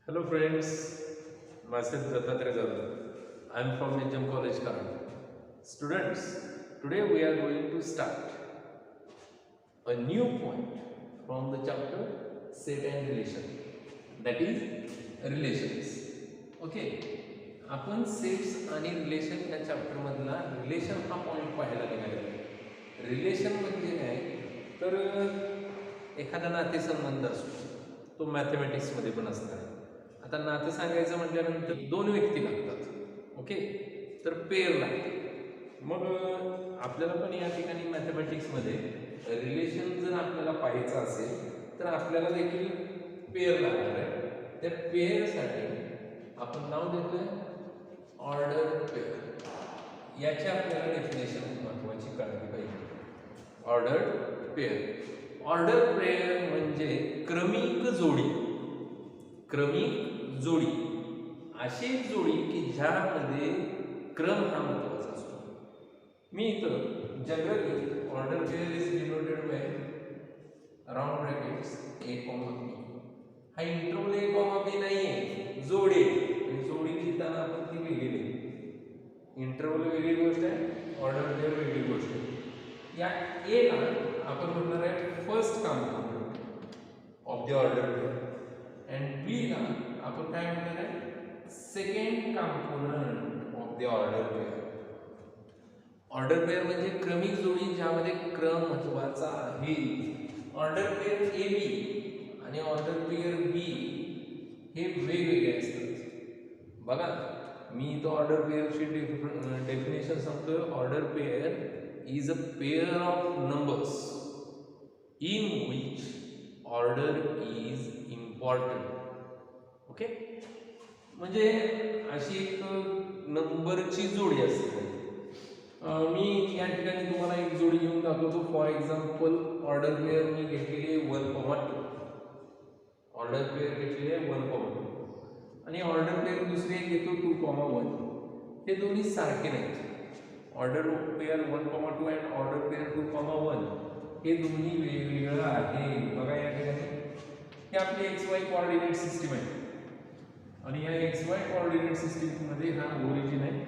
Hello friends, myself Dattatreya Jadhav. I am from HM College Karnataka. Students, today we are going to start a new point from the chapter Set and Relation, that is relations. Okay, आपण sets आणि relation या chapter मधला relation हा point पाहायला निघालेला. Relation म्हणजे काय तर एखादा नातेसंबंध असतो, तो मॅथमॅटिक्समध्ये पण असणार. आता नातं सांगायचं म्हटल्यानंतर दोन व्यक्ती लागतात. ओके, तर पेअर लागते. मग आपल्याला पण या ठिकाणी मॅथमॅटिक्समध्ये रिलेशन जर आपल्याला पाहायचं असेल तर आपल्याला देखील पेअर लागणार आहे. त्या पेअरसाठी आपण नाव देतोय ऑर्डर पेअर. याची आपल्याला डेफिनेशन महत्त्वाची कळली पाहिजे. Order pair. ऑर्डर पेअर म्हणजे क्रमिक जोडी. क्रमिक जोडी अशी एक जोडी की ज्यामध्ये क्रम हा महत्त्वाचा असतो. मी इथं generally order pair is denoted by round brackets a, b. हा इंटरव्हल a, b नाही आहे, जोडी. जोडी लिहिताना आपण ती वेगळी लिहिली. इंटरव्हल वेगळी गोष्ट आहे, ऑर्डर पेअर वेगळी गोष्ट आहे. या ए ला आपण म्हणणार आहे first component of the order pair and B ला आपण काय म्हणणार आहे second component of the order pair. Order pair म्हणजे क्रमिक जोडी ज्यामध्ये क्रम महत्त्वाचा आहे. ऑर्डर पेअर ए बी आणि ऑर्डर पेअर बी हे वेगवेगळे असतात. बघा, मी इथं ऑर्डर पेअरची डेफिनेशन सांगतोय. Order pair is a pair of numbers in which order is important. Okay, म्हणजे अशी एक नंबरची जोडी असते. मी या ठिकाणी तुम्हाला एक जोडी घेऊन दाखवतो. फॉर एक्झाम्पल ऑर्डर पेअर मी घेतलेली आहे 1,2. ऑर्डर पेअर घेतलेली आहे 1,2 आणि ऑर्डर पेअर दुसरी एक घेतो 2,1. हे दोन्ही सारखे नाहीत. ऑर्डर पेअर 1,2 आणि ऑर्डर पेअर 2,1 हे दोन्ही वेगवेगळं आहे. बघा या ठिकाणी हे आपली XY कोऑर्डिनेट सिस्टीम आहे आणि या XY कोऑर्डिनेट सिस्टीम मध्ये हा ओरिजिन आहे.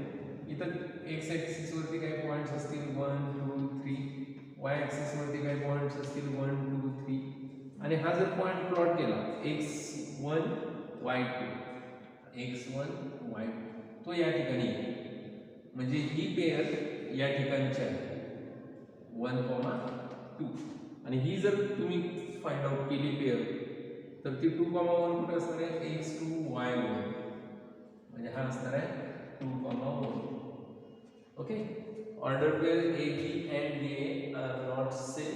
इथं एक्स ॲक्सिस वरती काही पॉइंट्स असतील 1 2 3, वाय ॲक्सिस वरती काही पॉइंट्स असतील 1 2 3 आणि हा जर पॉइंट प्लॉट केला x1 y2 x1 y2 तो या ठिकाणी आहे. म्हणजे ही पेअर या ठिकाणची आहे 1,2 आणि ही जर तुम्ही फाइंड आउट केली पेअर तर ती 2,1 कुठे असणार आहे x2 y1 म्हणजे हा असणार आहे 2,1. Okay, order pair A B and B A are not same.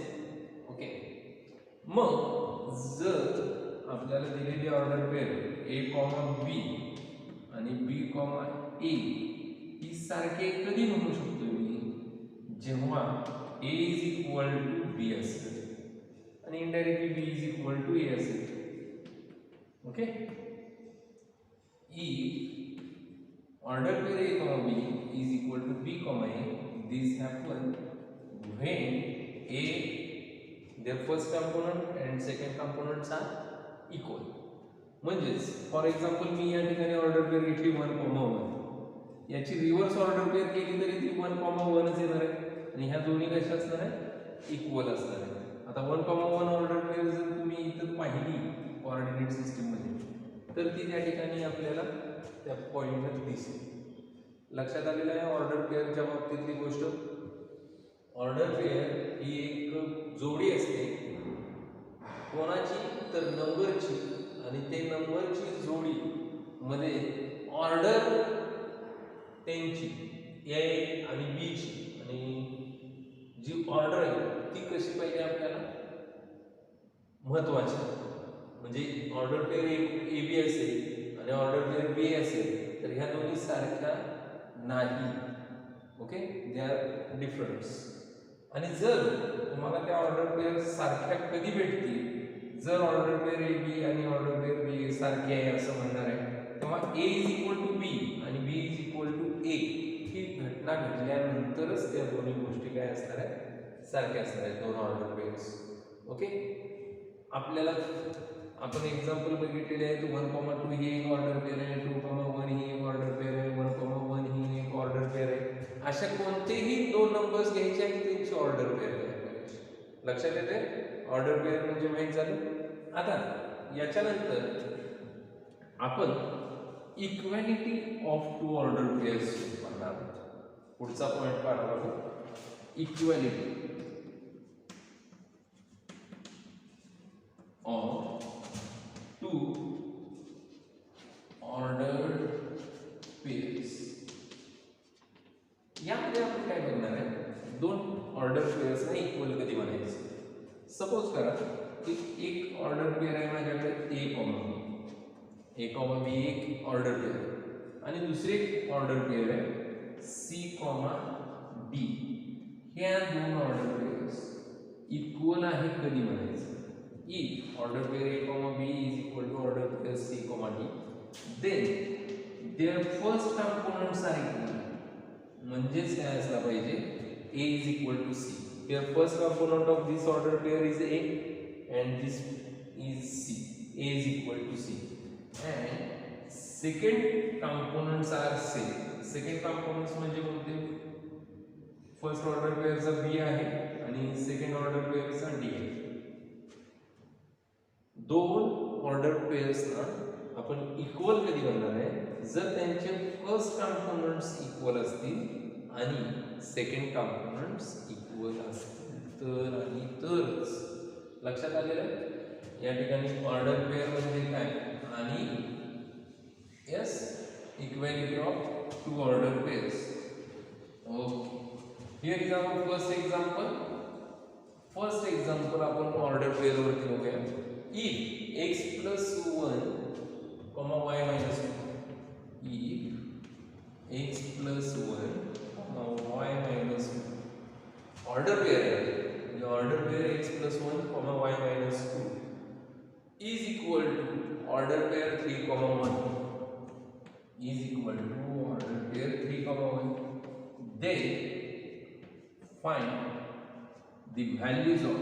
Okay, मग जर आपल्याला दिलेली ऑर्डर पेअर ए, बी आणि बी, ए ही सारखे कधी म्हणू शकतो मी जेव्हा A is equal to B असेल आणि indirectly B is equal to A असेल. Okay, if order pair a, b is equal to b, a, this happen when a their first component and second components are equal. म्हणजेच for example मी या ठिकाणी order pair घेतली 1,1. याची reverse order pair केली तरी ती 1,1च येणार आहे आणि ह्या दोन्ही कशा असणार आहे इक्वल असणार आहे. आता 1,1 ऑर्डर पेअर जर तुम्ही इथं पाहिली कोऑर्डिनेट सिस्टीम मध्ये तर ती त्या ठिकाणी आपल्याला त्या पॉइंटवर दिसेल. लक्षात आलेलं आहे ऑर्डर पेअरच्या बाबतीतली गोष्ट. ऑर्डर पेअर ही एक जोडी असते कोणाची तर नंबरची आणि ते नंबरची जोडी मध्ये ऑर्डर त्यांची ए आणि बी ची आणि जी ऑर्डर आहे ती कशी पाहिजे आपल्याला महत्वाची. म्हणजे ऑर्डर पेअर ए बी असेल आणि ऑर्डर पेअर बी असेल तर ह्या दोन्ही सारख्या नाही. Okay, they are difference. आणि जर तुम्हाला त्या ऑर्डर पेअर सारख्या कधी भेटतील जर ऑर्डर पेअर ए बी आणि ऑर्डर पेअर बी सारखे आहे असं म्हणणार आहे तेव्हा ए इज इक्वल टू बी आणि बी इज इक्वल टू ए ही घटना घडल्यानंतरच त्या दोन्ही गोष्टी काय असणार आहेत सारख्या असणार आहेत दोन ऑर्डर पेअर्स. ओके, आपल्याला आपण एक्झाम्पल बघितलेले आहेत 1,2 ही एक ऑर्डर पेअर आहे, 2,1 ही एक ऑर्डर पेअर आहे, 1,1 ही एक ऑर्डर पेअर आहे. अशा कोणतेही दोन नंबर्स घ्यायचे आणि त्यांची ऑर्डर पेअर करायची. लक्षात येते? ऑर्डर पेअर म्हणजे माहित झालं. आता याच्यानंतर आपण equality of two order pairs पाहणार आहोत. पुढचा पॉइंट पाहणार आहोत equality of two ordered pairs. यामध्ये आपण काय बघणार आहे, दोन ऑर्डर पेअर्स ना इक्वल कधी बनायचं. सपोज करा की एक ऑर्डर पेअर आहे माझ्याकडे A, B एक ऑर्डर पेअर आणि दुसरी ऑर्डर पेअर आहे C, D. ह्या दोन ऑर्डर पेअर्स इक्वल आहे कधी म्हणायचं. If order pair A, B is equal to order pair C, D, then their first components are equal. म्हणजेच काय असला पाहिजे, A is equal to C. Their first component of this order pair is A and this is C. A is equal to C. And second components are same. Second components म्हणजे कोणते? First order पेअरचा B आहे आणि second order पेअरचा D आहे. दोन order पेअर्सना आपण equal कधी बनणार आहे, जर त्यांचे फर्स्ट कंपोनंट्स इक्वल असतील आणि सेकंड कंपोनंट्स इक्वल असतील तर आणि तरच. लक्षात आलेलं आहे? या ठिकाणी ऑर्डर पेअर म्हणजे काय आणि yes equality of two order pairs. Okay, here is our first example. First example आपण ऑर्डर पेअर वरती बघूया. If x plus 1, y minus 2, if x plus 1, y minus 2, order pair है, the order pair x plus 1, y minus 2 is equal to order pair 3, 1 is equal to order pair 3, 1. Then find the values of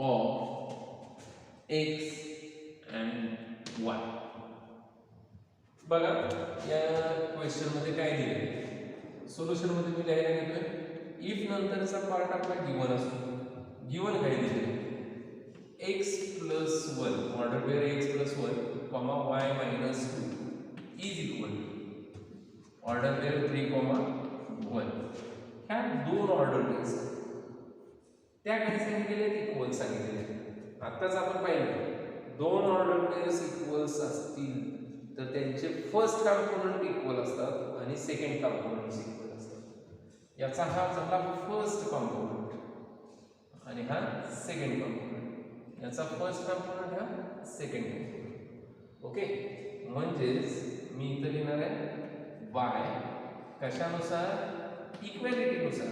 of x and y. बघा या question मध्ये काय दिले, solution मध्ये मी लिहायला घेतोय if नंतरचा पार्ट आपला गिवन असतो. गिवन काय दिले, x plus 1 order pair x plus 1, y minus 2 is equal to order pair 3, 1. ह्या दोन ऑर्डर पेअर्स त्या कधी सांगितलेले इक्वल सांगितलेले. आत्ताच आपण पाहिलं दोन ऑर्डर पेअर्स इक्वल्स असतील तर त्यांचे फर्स्ट कंपोनंट इक्वल असतात आणि सेकंड कंपोनंट्स इक्वल असतात. याचा हा झाला फर्स्ट कंपोनंट आणि हा सेकंड कंपोनंट. याचा फर्स्ट कंपोनंट हा सेकंड कंपोनंट. ओके, म्हणजेच मी इथे लिहिणार आहे बाय कशानुसार, इक्वॅलिटीनुसार.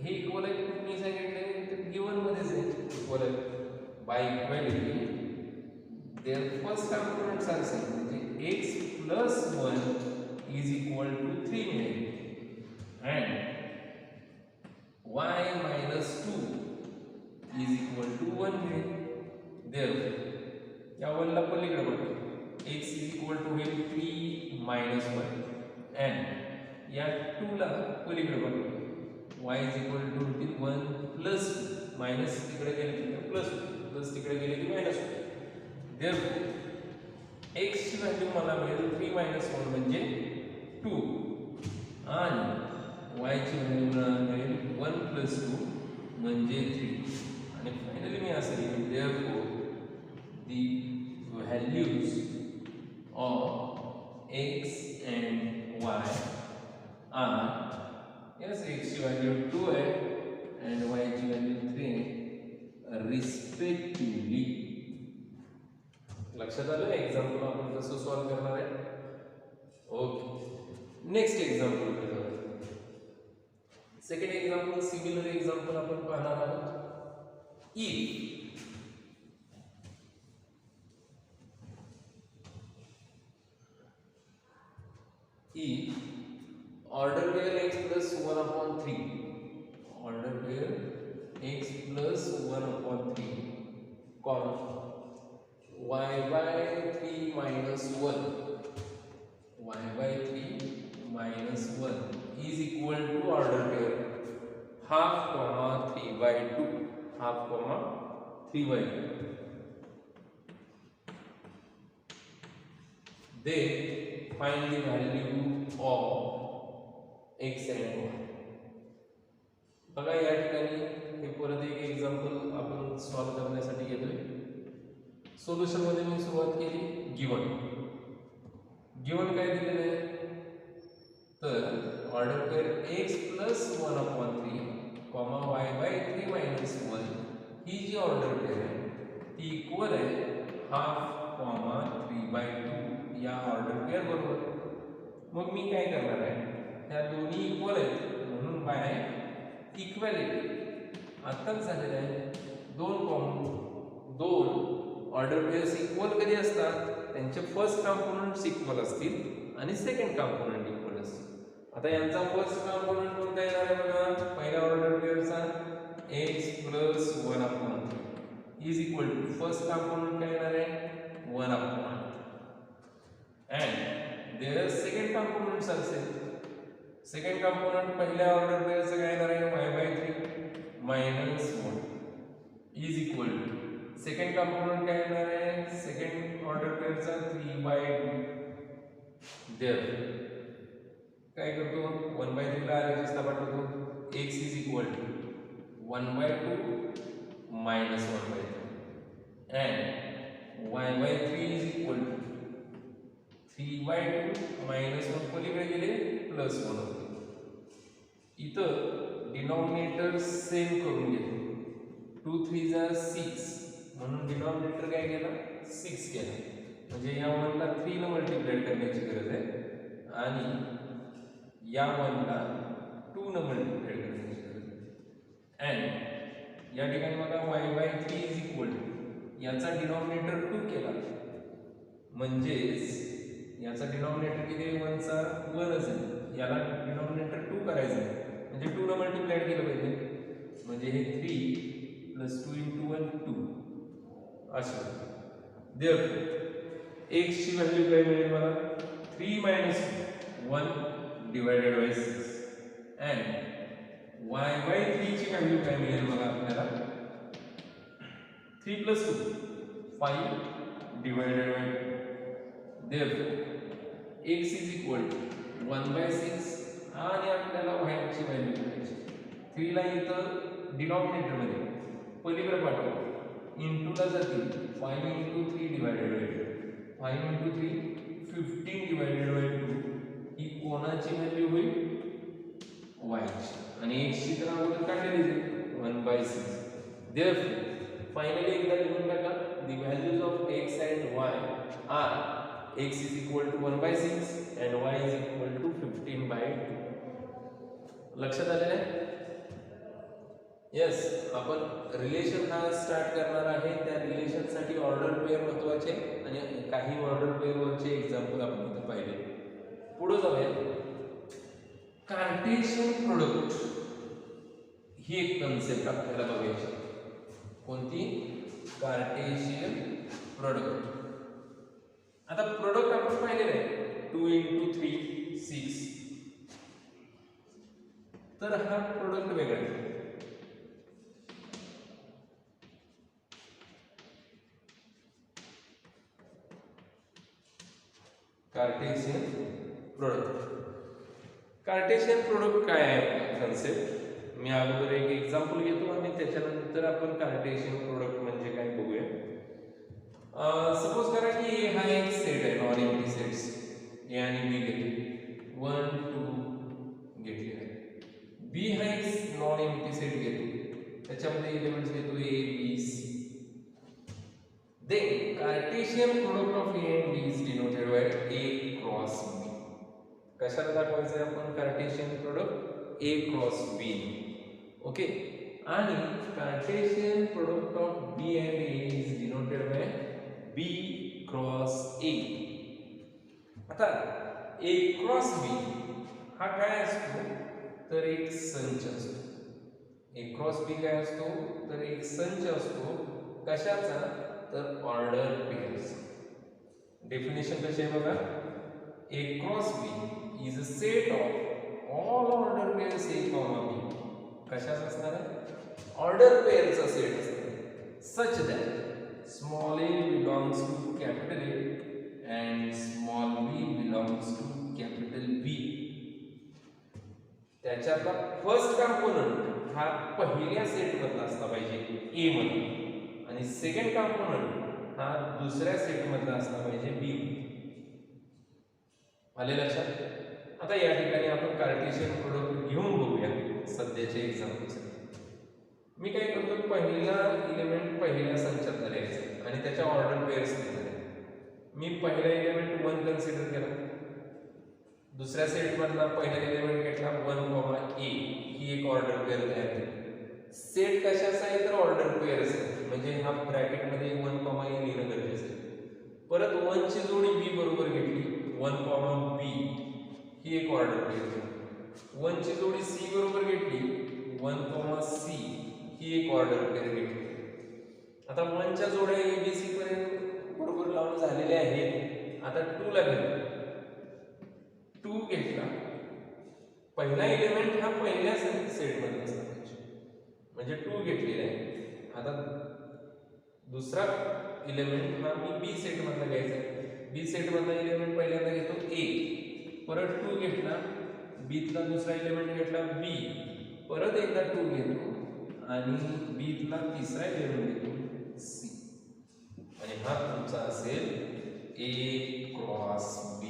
हे इक्वल आहे मी सांगितले तर गिवन मध्येच आहे इक्वल आहे. By equality their first components are same, म्हणजे x plus 1 is equal to 3 मिळेल and y minus 2 is equal to 1 मिळेल. Therefore या 1 ला पलीकडे बघा, x is equal to 3 minus 1 and या 2 ला पलीकडे बघा, y is equal to 1 plus 2 minus तिकडे गेले की प्लस, प्लस तिकडे गेले की मायनस. Therefore x ची व्हॅल्यू मला मिळेल 3 minus 1 म्हणजे 2 आणि y ची व्हॅल्यू मला मिळेल 1 plus 2 म्हणजे 3. आणि फायनली मी असं लिहितो therefore the values of x and y are, yes, x ची व्हॅल्यू 2 आहे and y ची व्हॅल्यू 3 आहे रिस्पेक्टिव्हली. लक्षात आलं एक्झाम्पल आपण कसं सॉल्व करणार आहे. ओके, नेक्स्ट एक्झाम्पल बघा. सेकंड एक्झाम्पल सिमिलर एक्झाम्पल आपण पाहणार आहोत. if order pair x plus 1/3, order x plus 1 upon 3 comma y by 3 minus 1 y by 3 minus 1 is equal to order pair half comma 3 by 2 half comma 3 by 2. Then find the value of x and y. बघा या ठिकाणी हे परत एक example आपण solve करण्यासाठी घेतोय. Solution मध्ये मी सुरुवात केली गिवन काय दिलेलं आहे तर order pair x plus 1 upon 3 comma y by 3 minus 1 ही जी ऑर्डर पेअर आहे ती इक्वल आहे हाफ कॉमा 3 बाय 2 या ऑर्डर पेअर बरोबर. मग मी काय करणार आहे ह्या दोन्ही इक्वल आहेत म्हणून बाय इक्वॅलिटी आताच झालेलं आहे. दोन ऑर्डर पेअर्स इक्वल कधी असतात त्यांचे फर्स्ट कंपोनंट्स इक्वल असतील आणि सेकंड कंपोनंट इक्वल असतील. आता यांचा फर्स्ट कंपोनंट कोणता येणार आहे बघा पहिल्या ऑर्डर पेअरचा x plus 1 upon 3 is equal to first component काय येणार आहे 1 upon and their second components असेल सेकंड कंपोनंट पहिल्या ऑर्डर पेअरचं काय येणार आहे y by 3 minus 1 is equal to second component काय येणार आहे सेकंड ऑर्डर पेअरचा 3 by 2 देअर काय करतो 1 by 3 ला आरएचएस ला पाठवतो x is equal to 1 by 2 minus 1 by 2 and y by 3 is equal to 3 by 2 minus 1 पलीकडे गेले प्लस 1 होते. इथं डिनॉमिनेटर सेम करून घेतो 2 3 जा 6 म्हणून डिनॉमिनेटर काय केला 6 केला म्हणजे या 1 ला 3 ने मल्टिप्लाय करण्याची गरज आहे आणि या 1 ला 2 ने मल्टिप्लाय करण्याची गरज आहे. अँड या ठिकाणी मला y by 3 is equal to याचा डिनॉमिनेटर 2 केला म्हणजेच याचा डिनॉमिनेटर किती आहे 1 चा 1च आहे याला डिनॉमिनेटर 2 करायचं आहे म्हणजे 2 ने मल्टिप्लाय केलं पाहिजे म्हणजे हे 3 प्लस 2 into 1 2 असं. देअरफॉर x ची व्हॅल्यू काय मिळेल मला 3 minus 1 divided by 6 and y by 3 ची व्हॅल्यू काय मिळेल मला आपल्याला 3 plus 2 5 divided by 2. Therefore x is equal to 1 by 6 आणि आपल्याला y ची व्हॅल्यू काढायची 3 ला इथं डिनॉमिनेटर मध्ये पलीकडे पाठवू इनटू ला जातील 5 into 3 divided by 2 5 into 3 15 divided by 2 ही कोणाची व्हॅल्यू होईल y ची आणि x ची तर अगोदर काढलेली आहे 1 by 6. Therefore फायनली एकदा लिहून टाका the values of x and y are x is equal to 1 by 6 and y is equal to 15 by 2. लक्षात आलेलं आहे. यस आपण रिलेशन हा स्टार्ट करणार आहे त्या रिलेशन साठी ऑर्डर पेअर महत्त्वाचे आणि काही ऑर्डर पेअर वरचे एक्झाम्पल आपण इथे पाहिले. पुढे जाऊया कार्टेशियन प्रोडक्ट ही एक कन्सेप्ट आपल्याला बघायची. कोणती कार्टेशियन प्रोडक्ट. आता प्रोडक्ट आपण पाहिलेलं आहे 2 into 3 6 तर हा प्रोडक्ट वेगळा आहे. कार्टेशियन प्रोडक्ट काय आहे कन्सेप्ट मी अगोदर एक एक्झाम्पल घेतो आणि त्याच्यानंतर आपण कार्टेशियन प्रोडक्ट म्हणजे काय बघूया. सपोज करा की ए हा एक सेट आहे नॉन एम्प्टी सेट्स ए आणि बी घेतले 1 2 घेतले आहे. बी हा एक नॉन एम्प्टी सेट घेतो त्याच्यामध्ये एलिमेंट्स घेतो A B C. Then Cartesian product of A and b is denoted by a cross b. कशाला दाखवायचं आहे आपण Cartesian product a cross b. Okay आणि Cartesian product of b and a is denoted by b cross a. आता a cross b हा काय असतो तर एक संच असतो. ए क्रॉस बी काय असतो तर एक संच असतो कशाचा तर ऑर्डर पेअर्स. डेफिनेशन कशी आहे बघा, A cross B is a set of all order pairs A comma B. कशाचा असणार आहे ऑर्डर पेअरचा सेट असणार such that small A belongs to capital A and small B belongs to capital B. त्याच्यातला first component हा पहिल्या set मधला असला पाहिजे ए मध्ये आणि सेकंड कंपोनंट हा दुसऱ्या सेट मधला असला पाहिजे बी. आले लक्षात. आता या ठिकाणी आपण कार्टेशियन प्रोडक्ट घेऊन बघूया सध्याच्या एक्झाम्पलसाठी. मी काय करतो पहिला एलिमेंट पहिल्या संचात लिहायचा आणि त्याच्या ऑर्डर पेअर्स लिहिणार. मी पहिला एलिमेंट 1 कन्सिडर केला, दुसऱ्या सेट मधला पहिला एलिमेंट घेतला 1, ए ही एक ऑर्डर पेअर तयार केली. सेट कशाचा आहे तर ऑर्डर पेअर्स आहे म्हणजे हा ब्रॅकेट मध्ये 1, ए लिहिणं गरजेचं आहे. परत 1 ची जोडी बी बरोबर घेतली 1, बी ही एक ऑर्डर पेअर आहे. 1 ची जोडी सी बरोबर घेतली 1, सी ही एक ऑर्डर पेअर घेतली. आता 1 च्या जोड्या ए बी सी पर्यंत बरोबर लावून झालेल्या आहेत. आता 2 ला घेऊ 2 घेतला, पहिला एलिमेंट हा पहिल्या सेट मध्ये असला पाहिजे म्हणजे 2 घेतलेला आहे. आता दुसरा एलिमेंट हा मी बी सेट मधला घ्यायचा आहे. बी सेट मधला एलिमेंट पहिल्यांदा घेतो ए, परत 2 घेतला, बीतला दुसरा एलिमेंट घेतला बी, परत एकदा 2 घेतो आणि बीतला तिसरा एलिमेंट घेतो सी आणि हा तुमचा असेल ए क्रॉस बी.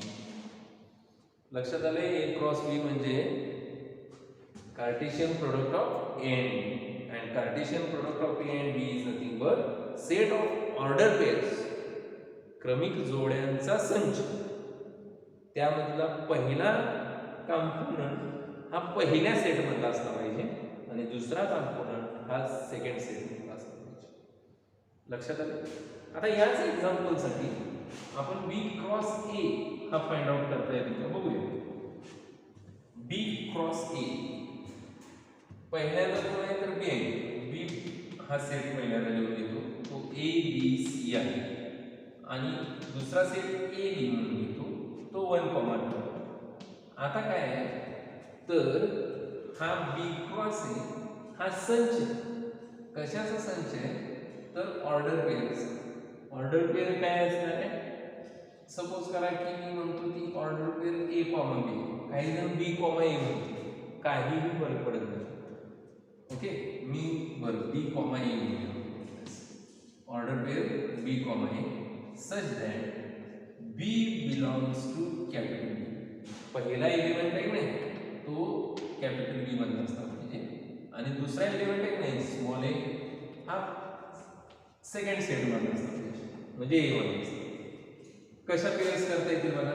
लक्षात आले. ए क्रॉस बी म्हणजे Cartesian product of A and B and Cartesian product of A and B is nothing but set of order pairs, क्रमिक जोड्यांचा संच. त्यामधला पहिला कंपोनंट हा पहिल्या सेट मधला असला पाहिजे आणि दुसरा कंपोनंट हा सेकंड सेट मधला असला पाहिजे. लक्षात आले. आता याच एक्झाम्पल साठी आपण बी क्रॉस ए हा फाइंड आउट करता येईल का बघूया. बी क्रॉस ए पहिल्यांदा कोण आहे तर बी आहे. बी हा सेट पहिल्यांदा लिहून घेतो तो ए बी सी आहे आणि दुसरा सेट ए लिहून घेतो तो 1, 2. आता काय आहे तर हा बी क्रॉस ए हा संच कशाचा संच आहे तर ऑर्डर पेअर्स. ऑर्डर पेअर काय असणार आहे सपोज करा की मी म्हणतो ती ऑर्डर पेअर ए कॉमा बी, काही जण बी कॉमा ए म्हणतो, काहीही फरक पडत नाही. ओके मी बरं बी कॉमा ए म्हणतो order pair B comma A such that B belongs to capital B. पहिला एलिमेंट आहे नाही तो कॅपिटल बी मध्ये असला पाहिजे आणि दुसरा एलिमेंट आहे नाही स्मॉल ए हा सेकंड सेट मध्ये असला पाहिजे म्हणजे ए मध्ये असला. कशा पेअर्स करता येतील बघा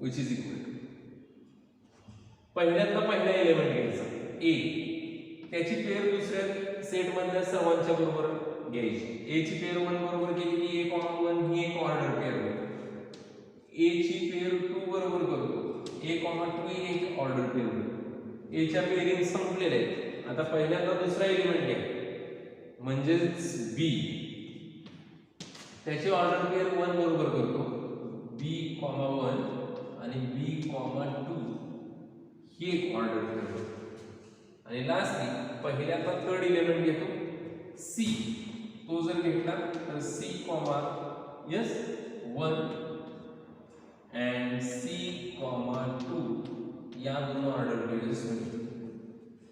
विच इज इक्वल टू पहिल्यांदा पहिला एलिमेंट घ्यायचा ए, त्याची पेअर दुसऱ्या सेट मधल्या सर्वांच्या बरोबर घ्यायची. ए ची पेअर 1 बरोबर केली की ए कॉमा 1 ही एक ऑर्डर पेअर होते. ए ची पेअर 2 बरोबर करतो ए कॉमा 2 ही एक ऑर्डर पेअर होते. ए च्या पेअरिंग संपलेल्या आहेत. आता पहिल्यांदा दुसरा एलिमेंट घ्या म्हणजे बी, त्याची ऑर्डर पेअर 1 बरोबर करतो बी कॉमा 1 आणि बी कॉमा 2 ही एक ऑर्डर पेअर होते. आणि लास्टली पहिल्यांदा थर्ड एलिमेंट घेतो सी, तो जर घेतला तर C comma yes 1 and C comma 2 या दोन ऑर्डर पेअर्स होतील.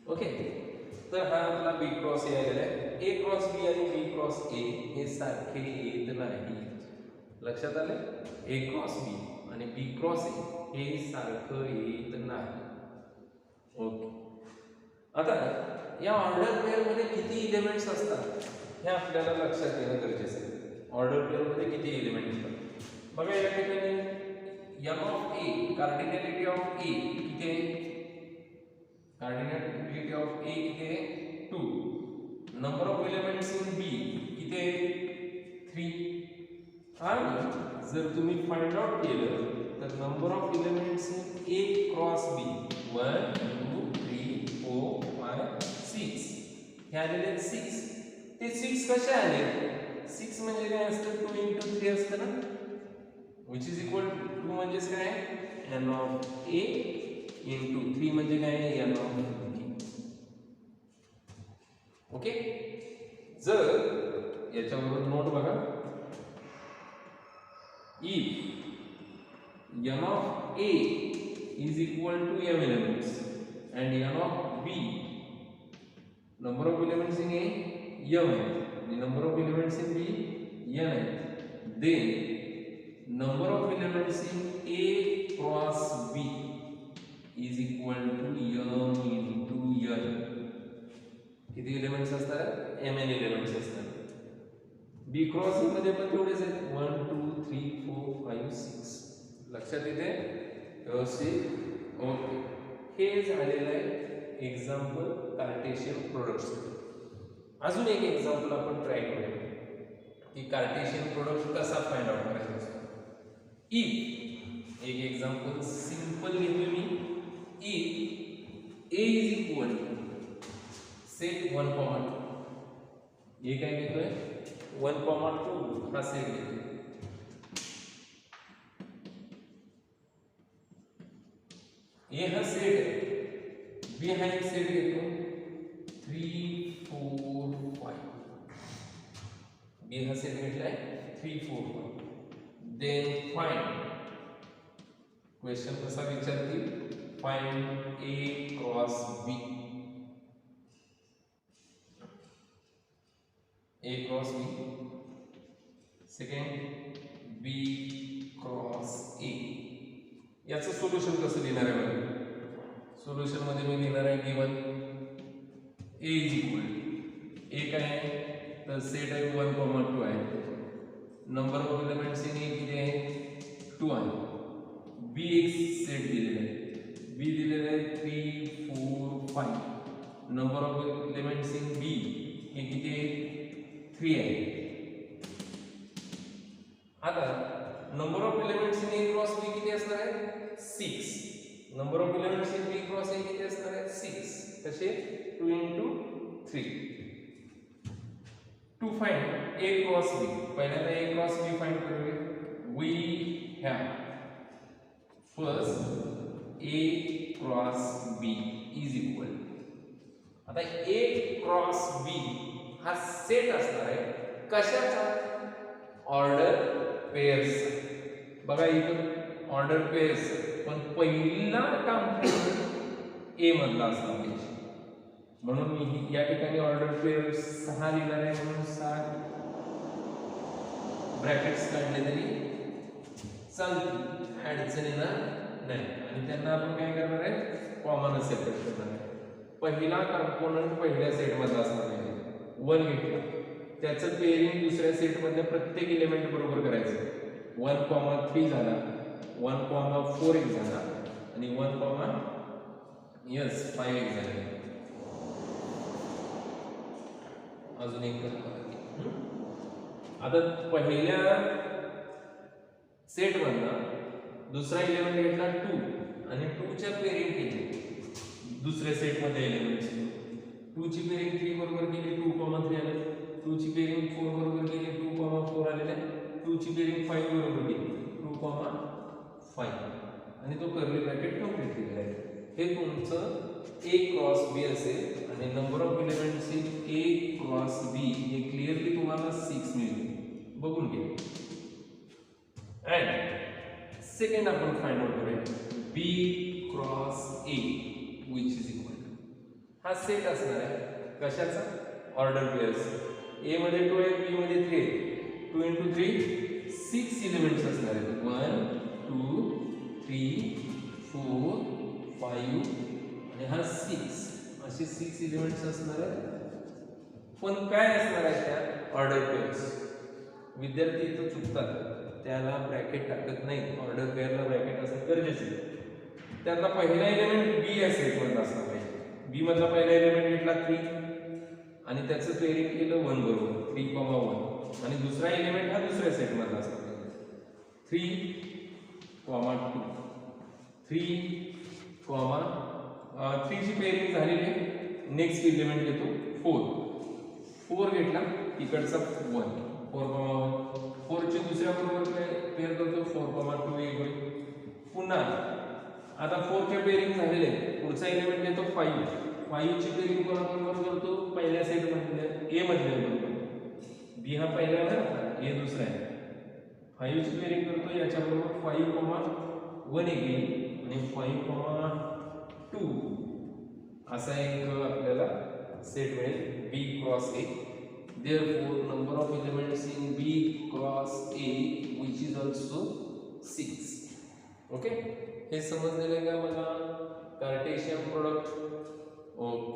ओके तर हा आपला बी क्रॉस ए आलेला आहे. ए क्रॉस बी आणि बी क्रॉस ए हे सारखे येत नाही. लक्षात आले. ए क्रॉस बी आणि बी क्रॉस ए हे सारखं येत नाही. ओके आता या ऑर्डर पेअर मध्ये किती एलिमेंट्स असतात हे आपल्याला लक्षात घेणं गरजेचं आहे. ऑर्डर पेअर मध्ये किती एलिमेंट असतात बघा. या ठिकाणी एम ऑफ ए कार्डिनॅलिटी ऑफ ए किती आहे, कार्डिनॅलिटी ऑफ ए किती आहे 2. Number of elements in B किती आहे 3. आणि जर तुम्ही फाइंड आउट केलं तर number of elements in A cross B 1, 2, 3, 4, 5, 6 हे आलेले आहेत 6. ते 6 कसे आले? 6 म्हणजे काय असतं? 2 into 3 असतं ना, which is equal to 2 म्हणजेच काय? n of a into 3 म्हणजे काय? n of b. ओके. जर याच्यावरून नोट बघा, if n of a is equal to m elements and n of b, number of elements in a m, the number of elements in b n, then number of elements in a cross b is equal to m into n. किती elements असतात? m n elements असतात. b cross a मध्ये पण तेवढेच आहेत, 1 2 3 4 5 6. लक्षात येते? व्यवस्थित? ओके. हे झालेलं आहे एक्झाम्पल कार्टेशियन प्रोडक्ट्स. अजून एक एक्झाम्पल आपण ट्राय करूया की कार्टेशियन प्रोडक्ट कसा फाइंड आउट करायचा असतो. इफ, एक एक्झाम्पल सिंपल घेतो मी, if a is equal to set 1, 2, हे काय घेतोय? 1, 2 हा सेट घेतोय. ए हा सेट आहे, बी हा एक सेट घेतो 3 4 5. बी हा सेट घेतलाय 3 4 5. देन फाइंड, क्वेश्चन कसा विचारतील? Find A cross B. A cross B. Second, B cross A. याचं सोल्युशन कसं लिहिणार आहे बघा? सोल्युशन मध्ये मी लिहिणार आहे given A is equal to, A काय आहे? तर सेट आहे 1, 2 आहे. Number of elements in A किती आहे? 2 आहे. B एक सेट दिलेला आहे, B दिलेला आहे 3 4 5. Number of elements in B हे किती आहे? 3 आहे. आता number of elements in A cross B किती असणार आहे? 6. Number of elements in B cross A किती असणार आहे? 6. कसे? 2 into 3. To find A cross B, पहिल्यांदा A क्रॉस B फाइंड करूया. We have first A cross B is equal, आता A क्रॉस B हा सेट असणार आहे कशाचा? Order pairs. बघा इथं ऑर्डर पेअर्स, पण पहिला काम ए मधला असला पाहिजे, म्हणून मी या ठिकाणी ऑर्डर पेअर 6 लिहिणार आहे. म्हणून 6 ब्रॅकेट्स काढले तरी चालतील, अडचण येणार नाही. आणि त्यांना आपण काय करणार आहे? कॉमन सेपरेट करणार आहे. पहिला कंपोनंट पहिल्या सेट मधला असणार आहे. 1 घेतला, त्याचं पेअरिंग दुसऱ्या सेट मधल्या प्रत्येक एलिमेंट बरोबर करायचं. 1, 3 झाला, 1, 4 एक झाला, आणि 1, 5 एक झाला. अजून एक करतो. आता पहिल्या सेट मधला दुसरा एलिमेंट घेतला 2, आणि 2 च्या पेअरिंग केली दुसऱ्या सेट मध्ये एलिमेंट्स. 2 ची पेअरिंग 3 बरोबर केली, 2, 3 आले. 2 ची पेअरिंग 4 बरोबर केली, 2, 4 आलेले. 2 ची पेअरिंग 5 बरोबर केली, 2, 5, आणि तो कर्ली ब्रॅकेट कंप्लीट केलेला आहे. हे तुमचं A क्रॉस B असेल, आणि number of elements in A cross B हे क्लिअरली तुम्हाला 6 मिळेल. बघून घ्या. अँड सेकंड आपण फाइंड आउट करूया B cross A which is equal to, हा सेट असणार आहे कशाचा? Order pairs. A मध्ये 2 आहे, B मध्ये 3 आहे. 2 into 3 6 एलिमेंट्स असणार आहेत. 1 2 3 4 5 आणि हा 6, असे 6 एलिमेंट्स असणार आहेत. पण काय असणार आहे त्या? Order pairs. विद्यार्थी इथं चुकतात, त्याला ब्रॅकेट टाकत नाही. ऑर्डर पेअरला ब्रॅकेट असणं गरजेचं आहे. त्यातला पहिला एलिमेंट B या सेट मधला असणार पाहिजे. B मधला पहिला एलिमेंट घेतला 3, आणि त्याचं पेअरिंग केलं 1 बरोबर, 3, 1, आणि दुसरा एलिमेंट हा दुसऱ्या सेट मधला असणार पाहिजे. 3, 2, 3, 3 ची पेअरिंग झालेली आहे. नेक्स्ट एलिमेंट घेतो 4, गेला इकडचा 1 4,1 4 ची दुसऱ्या बरोबर पेअर करतो 4,2 एक होईल. पुन्हा आता 4 चे पेअरिंग झालेले आहेत. पुढचा एलिमेंट येतो 5 5 ची पेअरिंग कोणाबरोबर करतो पहिल्या सेट मध्ये ए मधल्या बरोबर. बी हा पहिला आहे ना ए दुसरा आहे. 5 ची पेअरिंग करतो याच्याबरोबर 5,1 एक येईल आणि 5,2 असा एक आपल्याला सेट मिळेल B cross A. Therefore, number of elements in B cross A which is also 6. Okay? हे समजलेलं का मला कार्टेशियन प्रोडक्ट? ओके.